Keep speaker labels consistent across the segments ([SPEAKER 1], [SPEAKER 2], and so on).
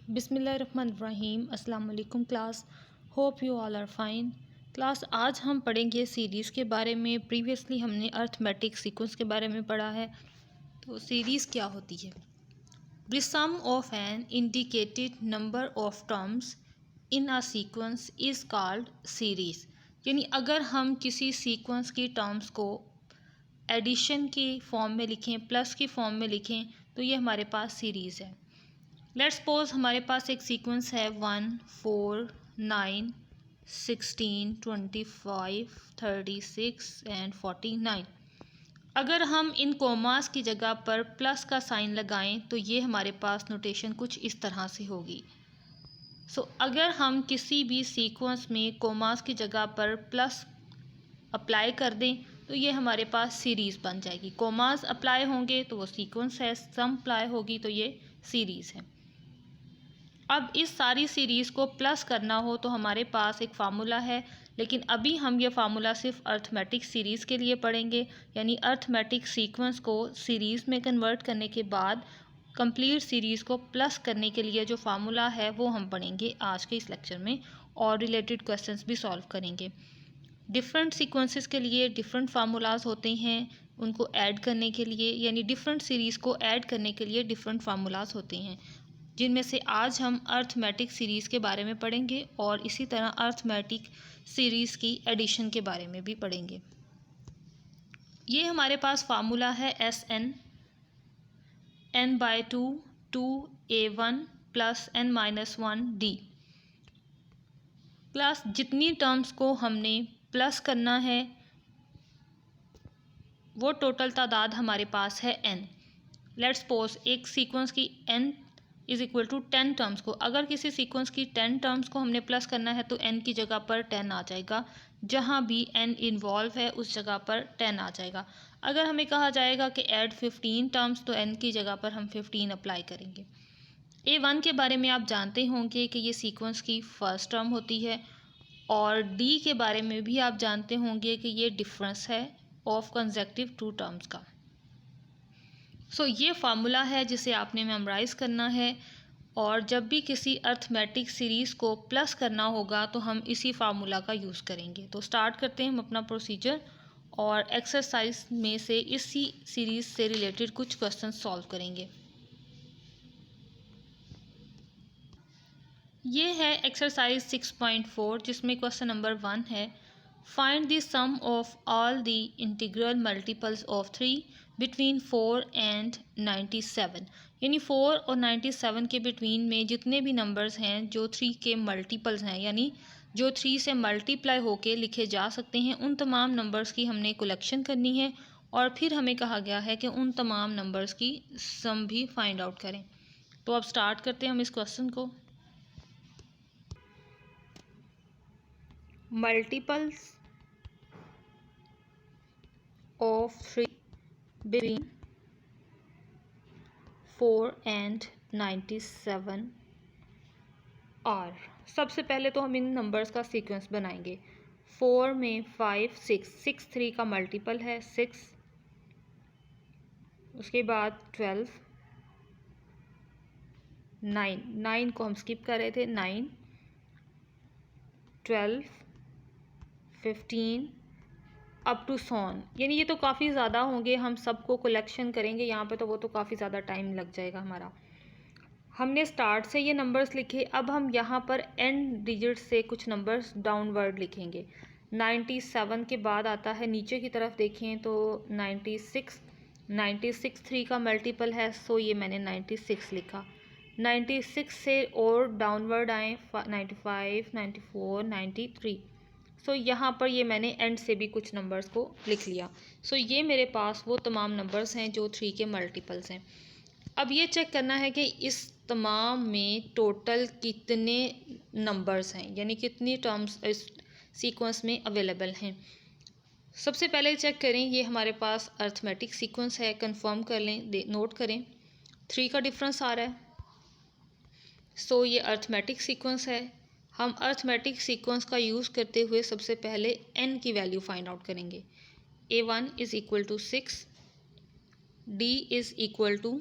[SPEAKER 1] बिस्मिल्लाहिर्रहमानिर्रहीम। अस्सलाम वालेकुम class, hope you all are fine. Class आज हम पढ़ेंगे सीरीज़ के बारे में। प्रीवियसली हमने अर्थमेटिक सीक्वेंस के बारे में पढ़ा है। तो सीरीज़ क्या होती है? The sum of an indicated number of terms in a sequence is called series. यानी अगर हम किसी सीक्वेंस की टर्म्स को एडिशन की फॉर्म में लिखें, प्लस की फॉर्म में लिखें, तो ये हमारे पास सीरीज़ है। लेट्स सपोज हमारे पास एक सीक्वेंस है 1, 4, 9, 16, 25, 36 एंड 49। अगर हम इन कोमास की जगह पर प्लस का साइन लगाएं तो ये हमारे पास नोटेशन कुछ इस तरह से होगी। अगर हम किसी भी सीक्वेंस में कोमास की जगह पर प्लस अप्लाई कर दें तो ये हमारे पास सीरीज़ बन जाएगी। कोमास अप्लाई होंगे तो वो सीक्वेंस है, सम अप्लाई होगी तो ये सीरीज़ है। अब इस सारी सीरीज़ को प्लस करना हो तो हमारे पास एक फार्मूला है, लेकिन अभी हम ये फार्मूला सिर्फ अर्थमेटिक सीरीज़ के लिए पढ़ेंगे। यानी अर्थमेटिक सीक्वेंस को सीरीज़ में कन्वर्ट करने के बाद कंप्लीट सीरीज़ को प्लस करने के लिए जो फार्मूला है वो हम पढ़ेंगे आज के इस लेक्चर में, और रिलेटेड क्वेश्चंस भी सॉल्व करेंगे। डिफरेंट सीक्वेंसेस के लिए डिफरेंट फार्मूलाज होते हैं, उनको ऐड करने के लिए, यानी डिफरेंट सीरीज़ को ऐड करने के लिए डिफरेंट फार्मूलाज होते हैं, जिनमें से आज हम अर्थमेटिक सीरीज़ के बारे में पढ़ेंगे और इसी तरह अर्थमेटिक सीरीज़ की एडिशन के बारे में भी पढ़ेंगे। ये हमारे पास फार्मूला है SN n/2 2a1 plus n-1d। Plus जितनी टर्म्स को हमने प्लस करना है वो टोटल तादाद हमारे पास है n। लेट्स सपोज एक सीक्वेंस की n is equal to 10 terms को, अगर किसी सीक्वेंस की 10 टर्म्स को हमने प्लस करना है तो n की जगह पर 10 आ जाएगा। जहाँ भी n इन्वॉल्व है उस जगह पर 10 आ जाएगा। अगर हमें कहा जाएगा कि ऐड 15 टर्म्स तो n की जगह पर हम 15 अप्लाई करेंगे। A1 के बारे में आप जानते होंगे कि ये सीक्वेंस की फर्स्ट टर्म होती है, और D के बारे में भी आप जानते होंगे कि ये डिफरेंस है ऑफ कंसेक्टिव 2 टर्म्स का। ये फार्मूला है जिसे आपने मेमोराइज़ करना है, और जब भी किसी अर्थमेटिक सीरीज़ को प्लस करना होगा तो हम इसी फार्मूला का यूज़ करेंगे। तो स्टार्ट करते हैं हम अपना प्रोसीजर, और एक्सरसाइज में से इसी सीरीज़ से रिलेटेड कुछ क्वेश्चन सॉल्व करेंगे। ये है एक्सरसाइज 6.4 जिसमें क्वेश्चन नंबर 1 है, find the sum of all the integral multiples of 3 between 4 and 97। यानी 4 और 97 के बिटवीन में जितने भी नंबर्स हैं जो 3 के मल्टीपल्स हैं, यानी जो 3 से मल्टीप्लाई होके लिखे जा सकते हैं, उन तमाम नंबर्स की हमने कलेक्शन करनी है, और फिर हमें कहा गया है कि उन तमाम नंबर्स की सम भी फाइंड आउट करें। तो अब स्टार्ट करते हैं हम इस क्वेश्चन को। Multiples of 3 between 4 and 97 are। सबसे पहले तो हम इन नंबर्स का सीक्वेंस बनाएंगे। 4 में 5 6 3 का मल्टीपल है 6, उसके बाद 12 9 को हम स्किप कर रहे थे, 9 12 15 अप टू सॉन। यानी ये तो काफ़ी ज़्यादा होंगे, हम सबको कलेक्शन करेंगे यहाँ पे तो वो तो काफ़ी ज़्यादा टाइम लग जाएगा हमारा। हमने स्टार्ट से ये नंबर्स लिखे, अब हम यहाँ पर एंड डिजिट से कुछ नंबर्स डाउनवर्ड लिखेंगे। 97 के बाद आता है नीचे की तरफ देखें तो 96 3 का मल्टीपल है, ये मैंने 96 लिखा। 96 से और डाउनवर्ड आए 95 94 93। यहाँ पर ये मैंने एंड से भी कुछ नंबर्स को लिख लिया। ये मेरे पास वो तमाम नंबर्स हैं जो 3 के मल्टीपल्स हैं। अब ये चेक करना है कि इस तमाम में टोटल कितने नंबर्स हैं, यानी कितनी टर्म्स इस सीक्वेंस में अवेलेबल हैं। सबसे पहले चेक करें, ये हमारे पास अर्थमेटिक सीक्वेंस है, कंफर्म कर लें, नोट करें 3 का डिफरेंस आ रहा है। ये अर्थमेटिक सीक्वेंस है। हम अर्थमेटिक सीक्वेंस का यूज़ करते हुए सबसे पहले n की वैल्यू फाइंड आउट करेंगे। A1 is equal to 6, D is equal to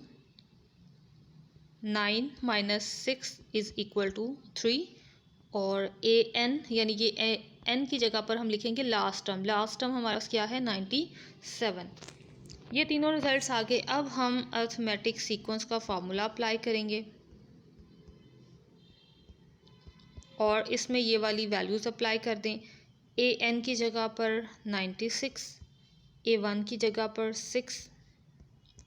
[SPEAKER 1] 9 minus 6 is equal to 3 और ए एन यानी कि एन की जगह पर हम लिखेंगे लास्ट टर्म हमारे पास क्या है 97। ये तीनों रिजल्ट्स आ गए। अब हम अर्थमेटिक सीक्वेंस का फार्मूला अप्लाई करेंगे और इसमें ये वाली वैल्यूज़ अप्लाई कर दें। ए एन की जगह पर 96, ए वन की जगह पर 6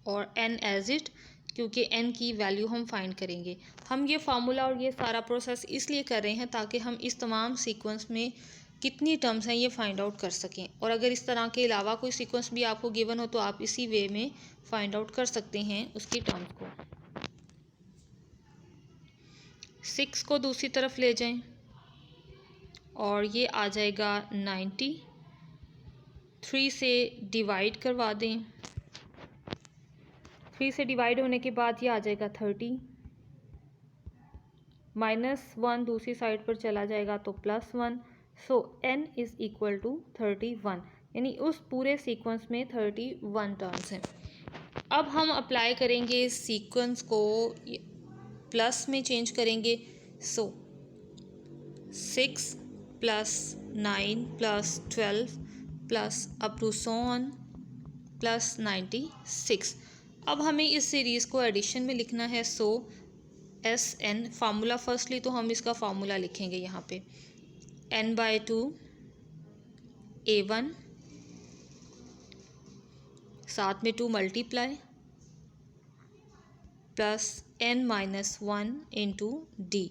[SPEAKER 1] और एन एज इट, क्योंकि एन की वैल्यू हम फाइंड करेंगे। हम ये फार्मूला और ये सारा प्रोसेस इसलिए कर रहे हैं ताकि हम इस तमाम सीक्वेंस में कितनी टर्म्स हैं ये फाइंड आउट कर सकें। और अगर इस तरह के अलावा कोई सीक्वेंस भी आपको गिवन हो तो आप इसी वे में फाइंड आउट कर सकते हैं उसकी टर्म्स को। 6 को दूसरी तरफ ले जाएं और ये आ जाएगा 90। 3 से डिवाइड करवा दें। 3 से डिवाइड होने के बाद ये आ जाएगा 30। -1 दूसरी साइड पर चला जाएगा तो +1। सो n इज़ इक्वल टू 31, यानी उस पूरे सीक्वेंस में 31 टर्म्स हैं। अब हम अप्लाई करेंगे सीक्वेंस को, प्लस में चेंज करेंगे। So 6 + 9 + 12 plus up to so on plus 96। अब हमें इस सीरीज़ को एडिशन में लिखना है। सो एस एन फार्मूला फर्स्टली तो हम इसका फार्मूला लिखेंगे यहाँ पे n/2 A1 साथ में 2 multiply plus n-1 into D.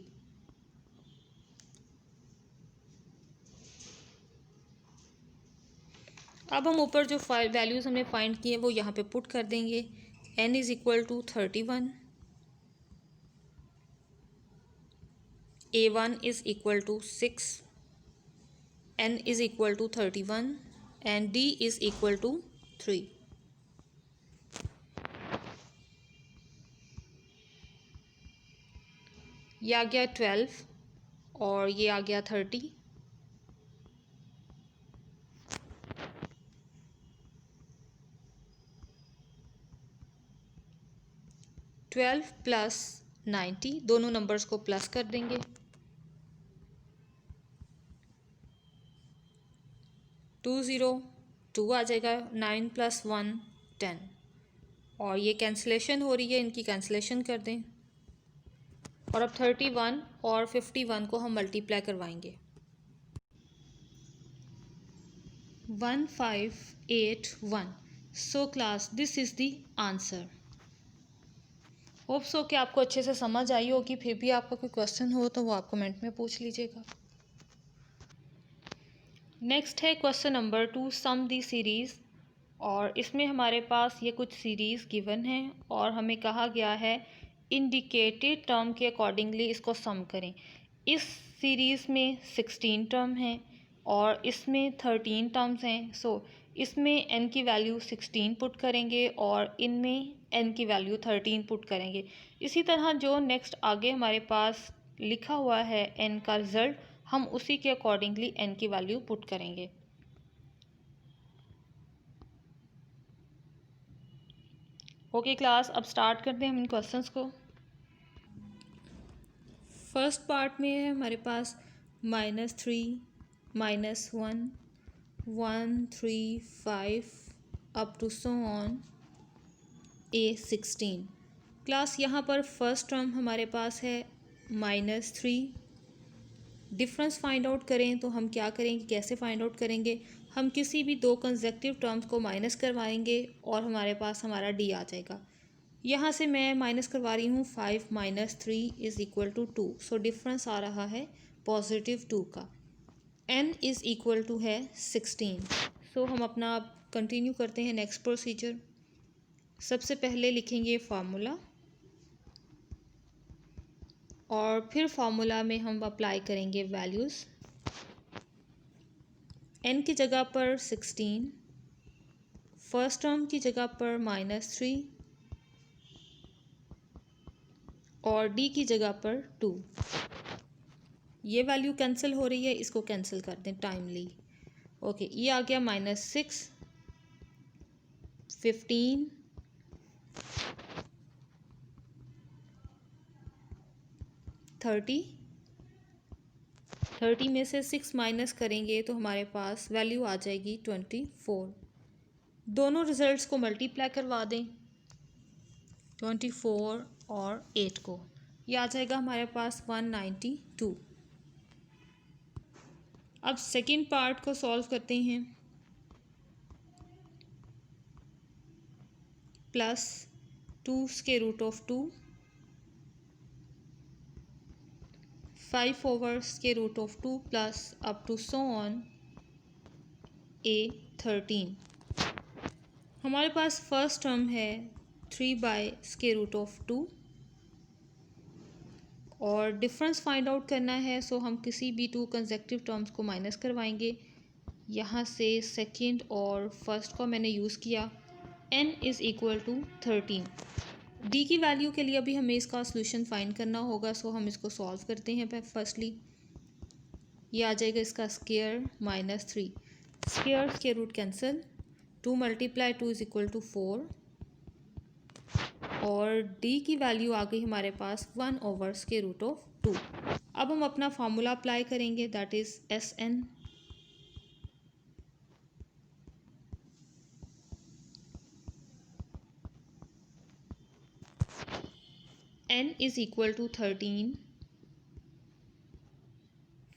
[SPEAKER 1] अब हम ऊपर जो वैल्यूज़ हमने फाइंड किए वो यहाँ पे पुट कर देंगे। n is equal to 31, A1 is equal to 6, n is equal to 31 and d is equal to 3। ये आ गया 12 और ये आ गया 30। 12 प्लस 90, दोनों नंबर्स को प्लस कर देंगे। 2 0 2 आ जाएगा। 9 + 1 10 और ये कैंसिलेशन हो रही है, इनकी कैंसिलेशन कर दें। और अब 31 और 51 को हम मल्टीप्लाई करवाएंगे। 1581। So class this is the answer. Hope so कि आपको अच्छे से समझ आई होगी। फिर भी आपका कोई क्वेश्चन हो तो वो आप कमेंट में पूछ लीजिएगा। नेक्स्ट है question number 2, sum the series. और इसमें हमारे पास ये कुछ सीरीज़ गिवन है और हमें कहा गया है इंडिकेटेड टर्म के अकॉर्डिंगली इसको सम करें। इस सीरीज़ में 16 टर्म हैं और इसमें 13 टर्म्स हैं। सो इसमें n की वैल्यू 16 पुट करेंगे और इनमें n की वैल्यू 13 पुट करेंगे। इसी तरह जो नेक्स्ट आगे हमारे पास लिखा हुआ है n का रिज़ल्ट, हम उसी के अकॉर्डिंगली n की वैल्यू पुट करेंगे। ओके क्लास, अब स्टार्ट करते हैं हम इन क्वेश्चंस को। फर्स्ट पार्ट में है हमारे पास -3 -1 1 3 5 up to so on A16। Class यहाँ पर फर्स्ट टर्म हमारे पास है -3। डिफरेंस फाइंड आउट करें तो हम क्या करेंगे, कैसे फाइंड आउट करेंगे, हम किसी भी दो कंसेक्टिव टर्म्स को माइनस करवाएंगे और हमारे पास हमारा डी आ जाएगा। यहाँ से मैं माइनस करवा रही हूँ 5 - 3 is equal to 2। So difference आ रहा है +2 का। n इज़ इक्वल टू है 16। सो हम अपना कंटिन्यू करते हैं नेक्स्ट प्रोसीजर। सबसे पहले लिखेंगे फार्मूला और फिर फार्मूला में हम अप्लाई करेंगे वैल्यूज़। n की जगह पर 16, फर्स्ट टर्म की जगह पर -3 और d की जगह पर 2। ये वैल्यू कैंसिल हो रही है, इसको कैंसिल कर दें टाइमली। ओके, ये आ गया -6 15 30 में से 6 माइनस करेंगे तो हमारे पास वैल्यू आ जाएगी 24। दोनों रिजल्ट्स को मल्टीप्लाई करवा दें, 24 और 8 को, ये आ जाएगा हमारे पास 192। अब सेकंड पार्ट को सॉल्व करते हैं। Plus 2 square root of 2, 5 over square root of 2 plus up to so on A13। हमारे पास फर्स्ट टर्म है 3 बाय स्क्वायर रूट ऑफ 2 और डिफरेंस फाइंड आउट करना है, सो हम किसी भी 2 कंसेक्यूटिव टर्म्स को माइनस करवाएंगे। यहाँ से सेकंड और फर्स्ट को मैंने यूज़ किया। n is equal to 13। d की वैल्यू के लिए अभी हमें इसका सोल्यूशन फाइंड करना होगा, सो हम इसको सॉल्व करते हैं। फर्स्टली ये आ जाएगा इसका square minus 3, square root cancel, 2 multiply 2 is equal to 4 और d की वैल्यू आ गई हमारे पास 1 ओवर स्क्वायर रूट ऑफ 2। अब हम अपना फार्मूला अप्लाई करेंगे, that is Sn। n is equal to 13,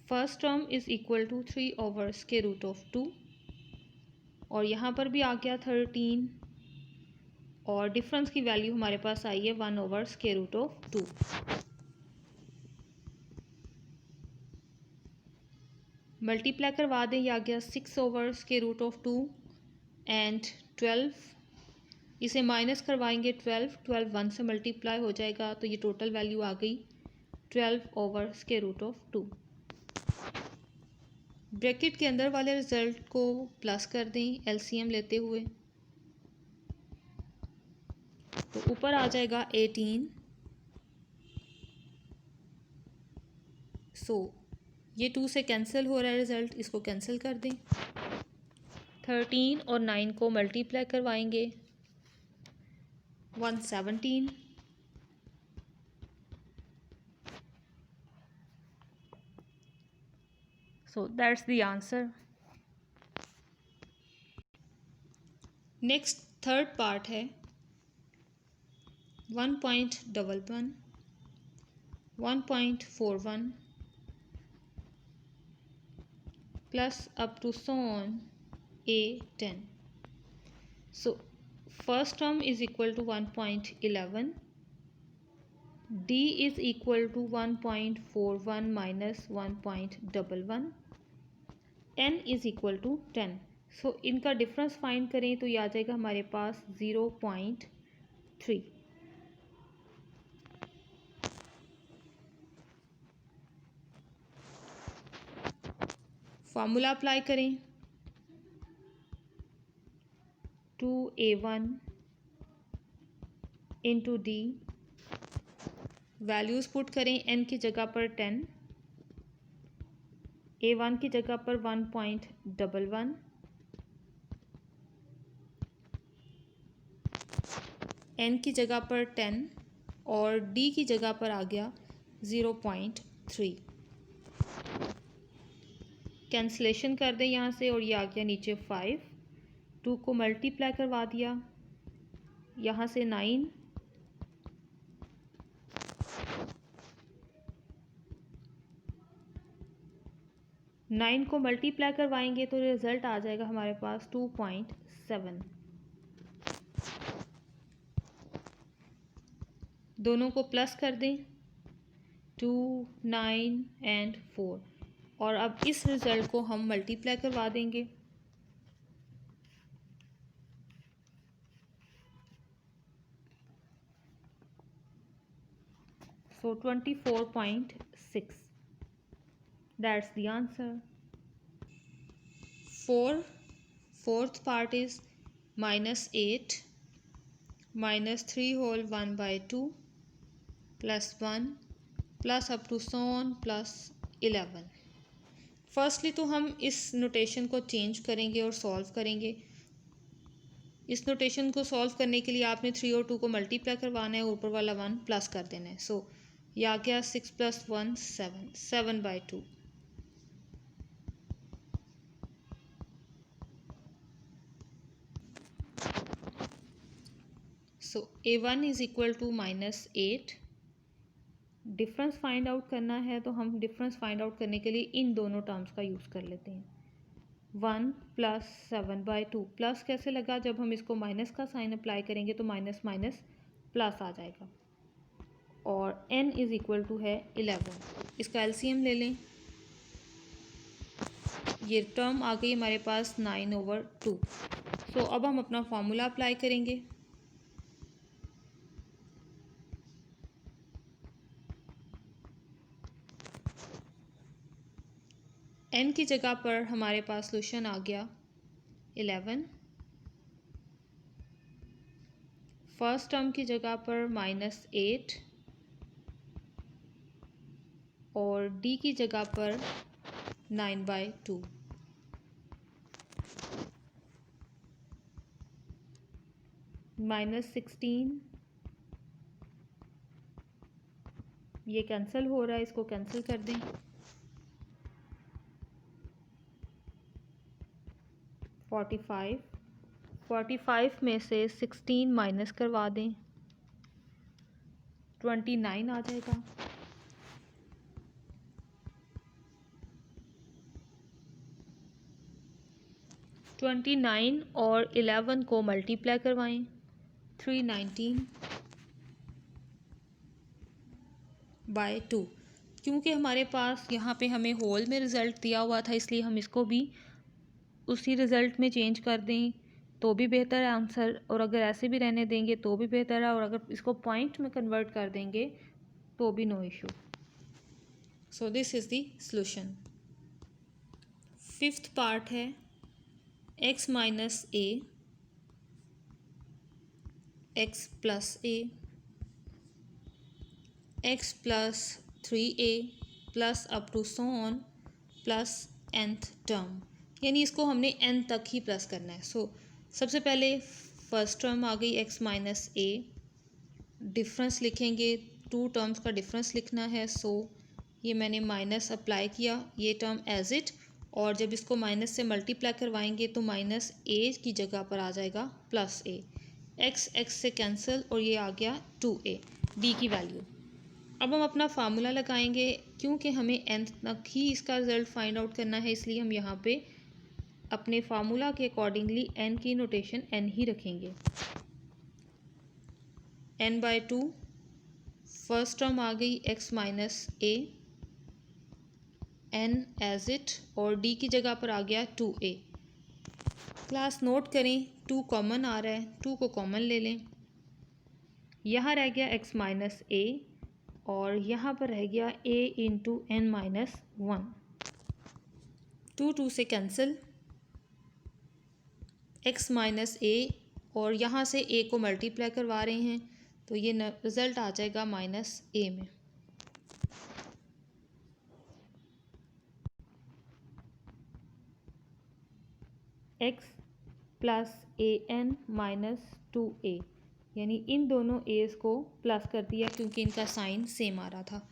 [SPEAKER 1] first term is equal to 3 over square root of 2 और यहाँ पर भी आ गया 13 और डिफरेंस की वैल्यू हमारे पास आई है 1 over square root of 2। Multiply करवा दें, ये आ गया 6 over square root of 2 and 12, इसे माइनस करवाएंगे 12 1 से मल्टीप्लाई हो जाएगा तो ये टोटल वैल्यू आ गई 12 over square root of 2। Bracket के अंदर वाले रिजल्ट को प्लस कर दें एलसीएम लेते हुए, तो ऊपर आ जाएगा 18। सो ये 2 से कैंसिल हो रहा है रिज़ल्ट, इसको कैंसिल कर दें। 13 और 9 को मल्टीप्लाई करवाएंगे 117, सो that's the answer. Next third part है 1.11, 1.41 plus up to so on A10. So first term is equal to 1.11, D is equal to 1.41 minus 1.11, n is equal to 10. So इनका difference find करें तो ये आ जाएगा हमारे पास 0.3। Formula apply करें, 2a1 into D, values put करें, n की जगह पर 10, a1 की जगह पर 1.11, n की जगह पर 10 और d की जगह पर आ गया 0.3। कैंसलेशन कर दें यहाँ से और ये आ गया नीचे 5, 2 को मल्टीप्लाई करवा दिया, यहाँ से 9, नाइन को मल्टीप्लाई करवाएंगे तो रिज़ल्ट आ जाएगा हमारे पास 2.7। दोनों को प्लस कर दें, 2, 9 एंड 4 और अब इस रिज़ल्ट को हम मल्टीप्लाई करवा देंगे। So 24.6, that's the answer. Fourth part is -8 -3 whole 1/2 +1 plus up to so on +11। Firstly तो हम इस नोटेशन को चेंज करेंगे और सॉल्व करेंगे। इस नोटेशन को सॉल्व करने के लिए आपने 3 और 2 को मल्टीप्लाई करवाना है, ऊपर वाला 1 प्लस कर देना है। सो ये आ गया 6 + 1 7, 7/2। So A1 is equal to -8। Difference find out करना है तो हम डिफरेंस फाइंड आउट करने के लिए इन दोनों टर्म्स का यूज़ कर लेते हैं। 1 + 7/2 प्लस कैसे लगा, जब हम इसको माइनस का साइन अप्लाई करेंगे तो माइनस माइनस प्लस आ जाएगा। और n इज इक्वल टू है 11। इसका एलसीएम ले लें, ये टर्म आ गई हमारे पास 9/2। सो अब हम अपना फॉर्मूला अप्लाई करेंगे। n की जगह पर हमारे पास सोल्यूशन आ गया 11। फर्स्ट टर्म की जगह पर -8 और d की जगह पर 9/2। -16 ये कैंसिल हो रहा है, इसको कैंसिल कर दें। 45 में से 16 माइनस करवा दें, 29 आ जाएगा। ट्वेंटी 29 और 11 को मल्टीप्लाई करवाएं, 319/2। क्योंकि हमारे पास यहाँ पे हमें होल में रिज़ल्ट दिया हुआ था, इसलिए हम इसको भी उसी रिज़ल्ट में चेंज कर दें तो भी बेहतर है आंसर, और अगर ऐसे भी रहने देंगे तो भी बेहतर है, और अगर इसको पॉइंट में कन्वर्ट कर देंगे तो भी no issue. So this is the solution. Fifth part है x - a, x + a, x + 3a plus up to so on plus nth term, यानी इसको हमने n तक ही प्लस करना है। सो सबसे पहले फर्स्ट टर्म आ गई x - a, डिफरेंस लिखेंगे, टू टर्म्स का डिफरेंस लिखना है। सो ये मैंने माइनस अप्लाई किया, ये टर्म एज इट, और जब इसको माइनस से मल्टीप्लाई करवाएंगे तो -a की जगह पर आ जाएगा +a, x से कैंसिल और ये आ गया 2a d की वैल्यू। अब हम अपना फार्मूला लगाएंगे, क्योंकि हमें nth तक ही इसका रिजल्ट फाइंड आउट करना है, इसलिए हम यहाँ पे अपने फार्मूला के अकॉर्डिंगली n की नोटेशन n ही रखेंगे। n/2, फर्स्ट टर्म आ गई x - a, n as it, और d की जगह पर आ गया 2a। क्लास नोट करें, 2 कॉमन आ रहा है, 2 को कॉमन ले लें। यहाँ रह गया x - a और यहाँ पर रह गया a × n - 1। 2 से कैंसिल, x - a और यहाँ से a को मल्टीप्लाई करवा रहे हैं तो ये रिज़ल्ट आ जाएगा -a में। x + an - 2a, यानी इन दोनों a's को प्लस कर दिया क्योंकि इनका साइन सेम आ रहा था।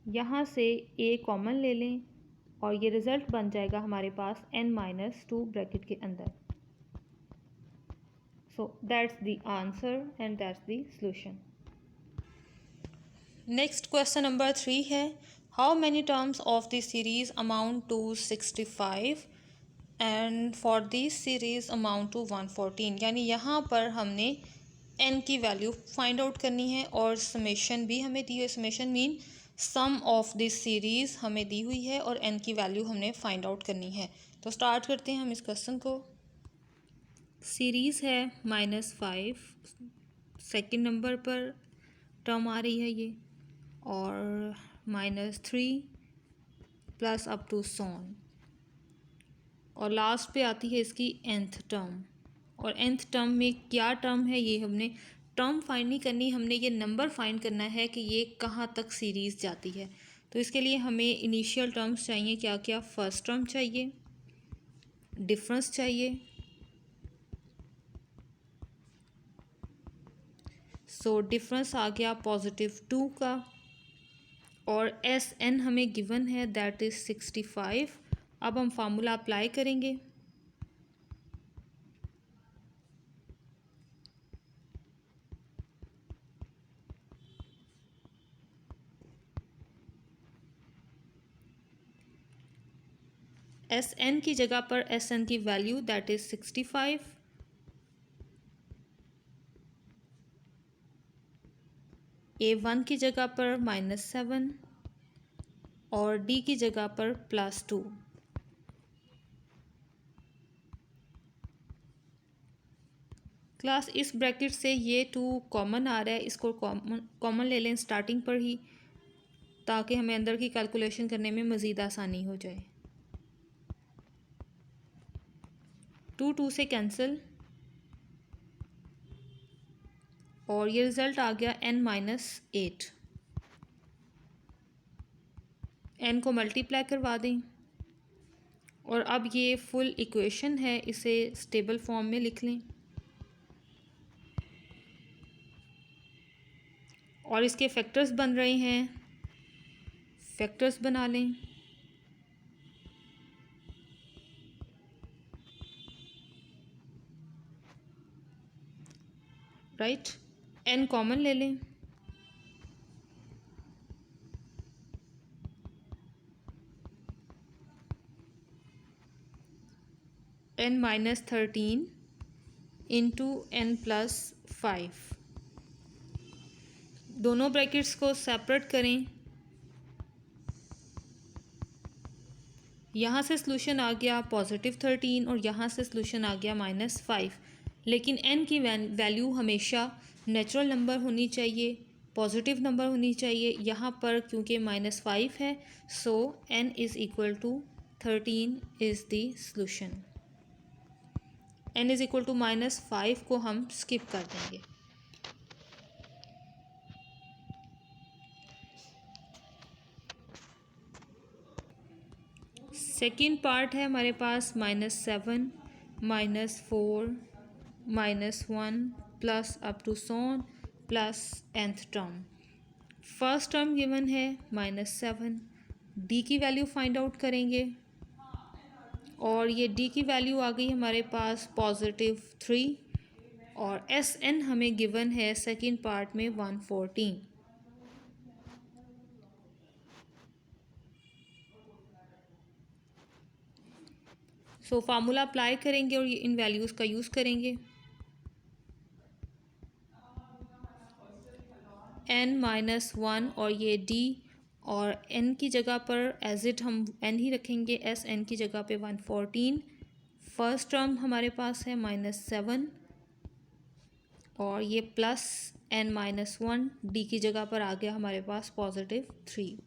[SPEAKER 1] यहाँ से a कॉमन ले लें और ये रिज़ल्ट बन जाएगा हमारे पास n - 2 ब्रैकेट के अंदर। So that's the answer and that's the solution. Next question number 3 है, how many terms of the series amount to 65 and for this series amount to 114। यानी यहाँ पर हमने n की वैल्यू फाइंड आउट करनी है और समेशन भी हमें दी हुई, summation mean sum of this series हमें दी हुई है और n की वैल्यू हमने फाइंड आउट करनी है। तो स्टार्ट करते हैं हम इस क्वेश्चन को। सीरीज़ है -5, सेकंड नंबर पर टर्म आ रही है ये, और -3 प्लस अप टू सॉन, और लास्ट पे आती है इसकी nth टर्म। और nth टर्म में क्या टर्म है, ये हमने टर्म फाइंड नहीं करनी, हमने ये नंबर फाइंड करना है कि ये कहाँ तक सीरीज़ जाती है। तो इसके लिए हमें इनिशियल टर्म्स चाहिए, क्या क्या, फर्स्ट टर्म चाहिए, डिफरेंस चाहिए, सो डिफरेंस आ गया +2 का। और एस एन हमें गिवन है दैट इज़ 65। अब हम फार्मूला अप्लाई करेंगे। एस एन की जगह पर एस एन की वैल्यू दैट इज़ 65। A1 की जगह पर -7 और D की जगह पर +2। क्लास इस ब्रैकेट से ये 2 कॉमन आ रहा है, इसको कॉमन ले लें स्टार्टिंग पर ही, ताकि हमें अंदर की कैलकुलेशन करने में मज़ीद आसानी हो जाए। 2 से कैंसिल और ये रिज़ल्ट आ गया n-8। n को मल्टीप्लाई करवा दें और अब ये फुल इक्वेशन है, इसे स्टेबल फॉर्म में लिख लें और इसके फैक्टर्स बन रहे हैं, फैक्टर्स बना लें। राइट, n कॉमन ले लें। n-13 into n+5। दोनों ब्रैकेट्स को सेपरेट करें। यहाँ से सॉल्यूशन आ गया +13 और यहाँ से सॉल्यूशन आ गया -5। लेकिन n की वैल्यू हमेशा नेचुरल नंबर होनी चाहिए, पॉजिटिव नंबर होनी चाहिए। यहाँ पर क्योंकि -5 है, so n is equal to 13 is the solution. n is equal to -5 को हम स्किप कर देंगे। सेकेंड पार्ट है हमारे पास -7, -4, -1 plus up to so on plus nth term. First term given है -7। d की वैल्यू फाइंड आउट करेंगे और ये d की वैल्यू आ गई हमारे पास +3 और एस एन हमें गिवन है सेकेंड पार्ट में 114। सो फार्मूला अप्लाई करेंगे और इन वैल्यूज़ का यूज़ करेंगे। n-1 और ये d और n की जगह पर एज इट हम n ही रखेंगे, एस n की जगह पे 114। फर्स्ट टर्म हमारे पास है -7 और ये प्लस n-1 d की जगह पर आ गया हमारे पास +3।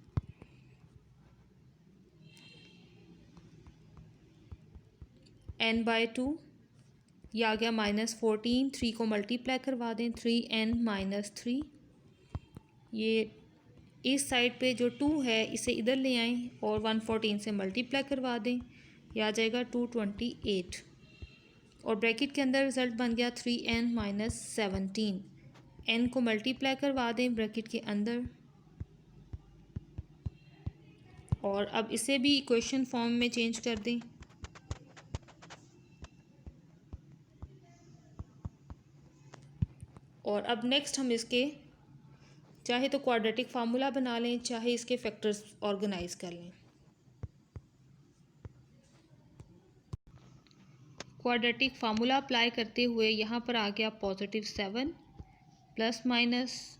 [SPEAKER 1] n/2 ये आ गया -14। 3 को मल्टीप्लाई करवा दें, 3n-3। ये इस साइड पे जो 2 है इसे इधर ले आएं और 114 से मल्टीप्लाई करवा दें, यह आ जाएगा 228 और ब्रैकेट के अंदर रिज़ल्ट बन गया 3n-17। n को मल्टीप्लाई करवा दें ब्रैकेट के अंदर और अब इसे भी इक्वेशन फॉर्म में चेंज कर दें। और अब नेक्स्ट हम इसके चाहे तो क्वाड्रेटिक फार्मूला बना लें, चाहे इसके फैक्टर्स ऑर्गेनाइज कर लें। क्वाड्रेटिक फार्मूला अप्लाई करते हुए यहाँ पर आ गया +7 प्लस माइनस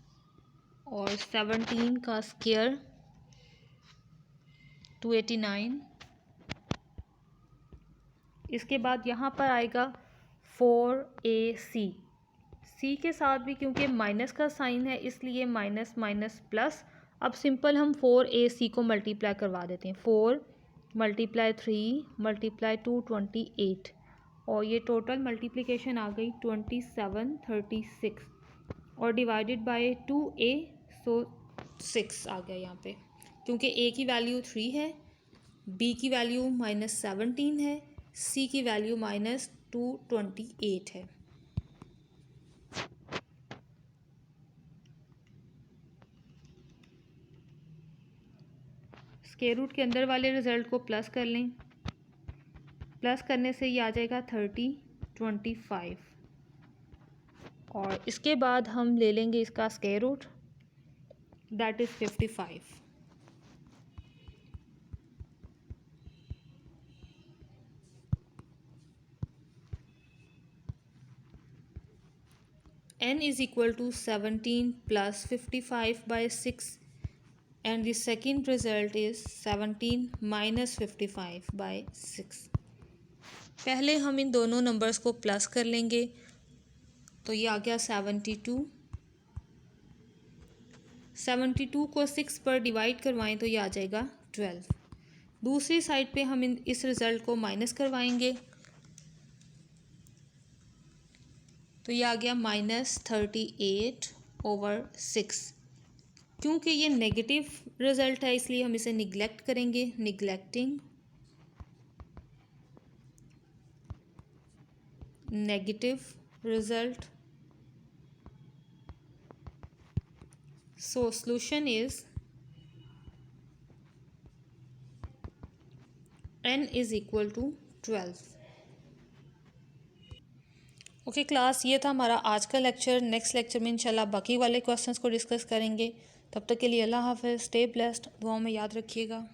[SPEAKER 1] और 17 का स्क्वायर 289। इसके बाद यहाँ पर आएगा 4ac। सी के साथ भी क्योंकि माइनस का साइन है इसलिए माइनस माइनस प्लस। अब सिंपल हम 4ac को मल्टीप्लाई करवा देते हैं। 4 × 3 × 228 और ये टोटल मल्टीप्लिकेशन आ गई 2736 और डिवाइडेड बाय 2a, सो 6 आ गया यहाँ पे। क्योंकि a की वैल्यू 3 है, b की वैल्यू -17 है, c की वैल्यू -228 है। स्क्वायर रूट के अंदर वाले रिज़ल्ट को प्लस कर लें। प्लस करने से ये आ जाएगा 25। और इसके बाद हम ले लेंगे इसका square root, that is 55। n is equal to 17 plus 55 by 6 and the second result is 17 minus 55 by 6। पहले हम इन दोनों नंबर्स को प्लस कर लेंगे तो ये आ गया 72। 72 को 6 पर डिवाइड करवाएं तो ये आ जाएगा 12। दूसरी साइड पे हम इस रिज़ल्ट को माइनस करवाएंगे तो ये आ गया -38/6। क्योंकि ये नेगेटिव रिज़ल्ट है इसलिए हम इसे निगलेक्ट करेंगे, neglecting negative result. So solution is n is equal to 12। Okay class, ये था हमारा आज का लेक्चर। नेक्स्ट लेक्चर में इंशाल्लाह बाकी वाले क्वेश्चंस को डिस्कस करेंगे। तब तक के लिए अल्लाह हाफ़िज़, स्टे ब्लेस्ड, दुआओं में याद रखिएगा।